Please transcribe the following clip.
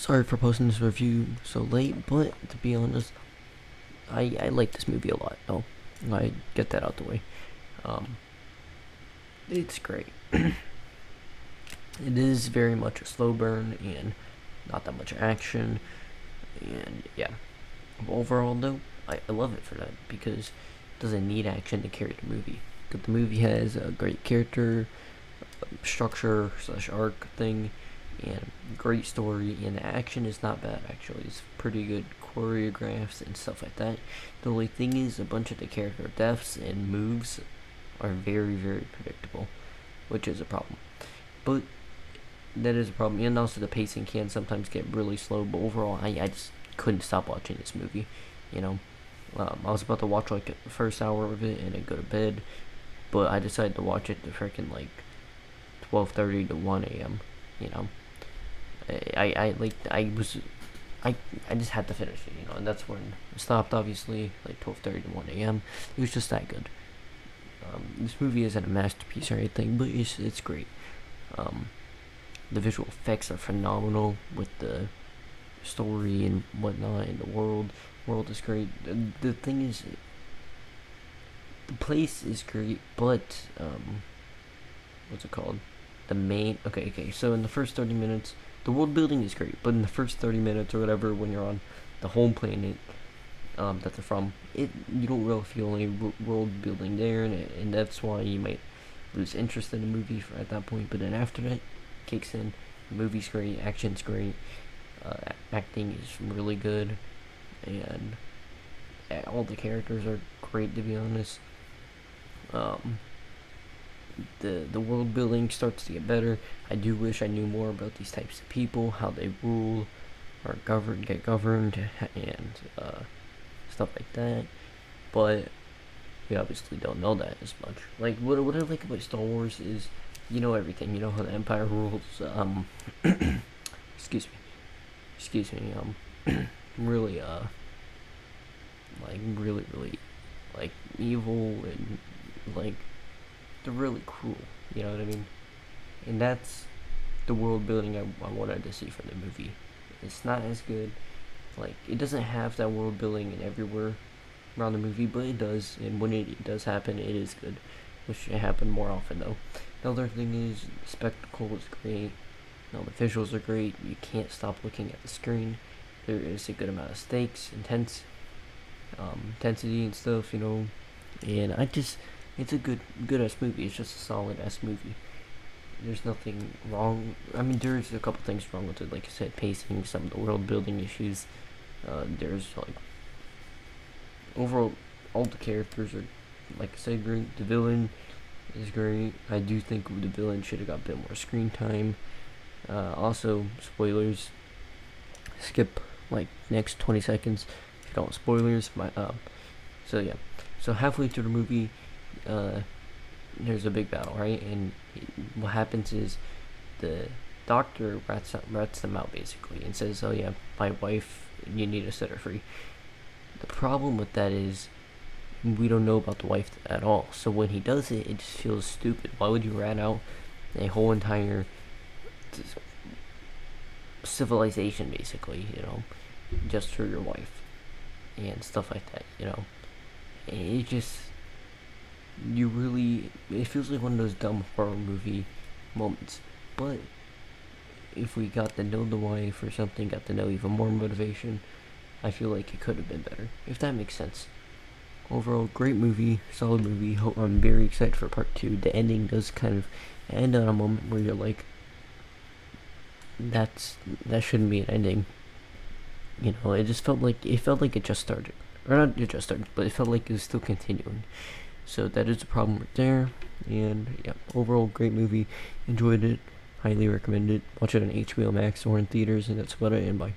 Sorry for posting this review so late, but to be honest, I like this movie a lot. Oh, I get that out the way. Um, it's great. It is very much a slow burn and not that much action. And yeah, overall though, I love it for that because it doesn't need action to carry the movie. But the movie has a great character structure slash arc thing and great story, and the action is not bad actually. It's pretty good choreographs and stuff like that. The only thing is a bunch of the character deaths and moves are very predictable, which is a problem. But that is a problem, and also the pacing can sometimes get really slow. But overall, I just couldn't stop watching this movie. You know, I was about to watch like the first hour of it and then go to bed, but I decided to watch it to freaking like 12:30 to 1 a.m. You know, I just had to finish it, and that's when it stopped. Obviously, like 12:30 to 1 a.m. It was just that good. This movie isn't a masterpiece or anything, but it's great. Um, the visual effects are phenomenal with the story and whatnot, and the world is great. The thing is, the place is great, but what's it called? The main okay. So in the first 30 minutes, the world building is great, but in the first 30 minutes or whatever, when you're on the home planet that they're from, you don't really feel any world building there, and that's why you might lose interest in the movie at that point. But then after that kicks in, the movie's great, action's great, acting is really good, and all the characters are great, to be honest. Um, the world building starts to get better. I do wish I knew more about these types of people, how they rule or get governed, and stuff like that. But we obviously don't know that as much. Like what I like about Star Wars is you know everything. You know how the Empire rules. Excuse me. Excuse me. Really like really like evil and like they're really cruel. You know what I mean? And that's the world building I wanted to see from the movie. It's not as good. Like it doesn't have that world building in everywhere around the movie, but it does. And when it does happen, it is good. Which should happen more often though. The other thing is the spectacle is great. The visuals are great. You can't stop looking at the screen. There is a good amount of stakes, intensity and stuff. And it's a good ass movie. It's just a solid ass movie. There's nothing wrong. I mean, there's a couple things wrong with it, like I said, pacing, some of the world building issues. There's like overall, all the characters are, like I said, great. The villain is great. I do think the villain should have got a bit more screen time. Also, spoilers. Skip like next 20 seconds if you don't want spoilers. So yeah. So halfway through the movie, there's a big battle, right? And what happens is the doctor rats them out basically and says, "Oh yeah, my wife, you need to set her free." The problem with that is we don't know about the wife at all. So when he does it, it just feels stupid. Why would you rat out a whole entire civilization, basically, just for your wife and stuff like that, And it just, it feels like one of those dumb horror movie moments. But if we got to know the wife or something, got to know even more motivation, I feel like it could have been better, if that makes sense. Overall, great movie, solid movie. I'm very excited for part 2. The ending does kind of end on a moment where you're like, that shouldn't be an ending. It just felt like it just started, or not it just started, but it felt like it was still continuing. So that is a problem right there. And yeah, overall great movie. Enjoyed it. Highly recommend it. Watch it on HBO Max or in theaters, and that's about it. And bye.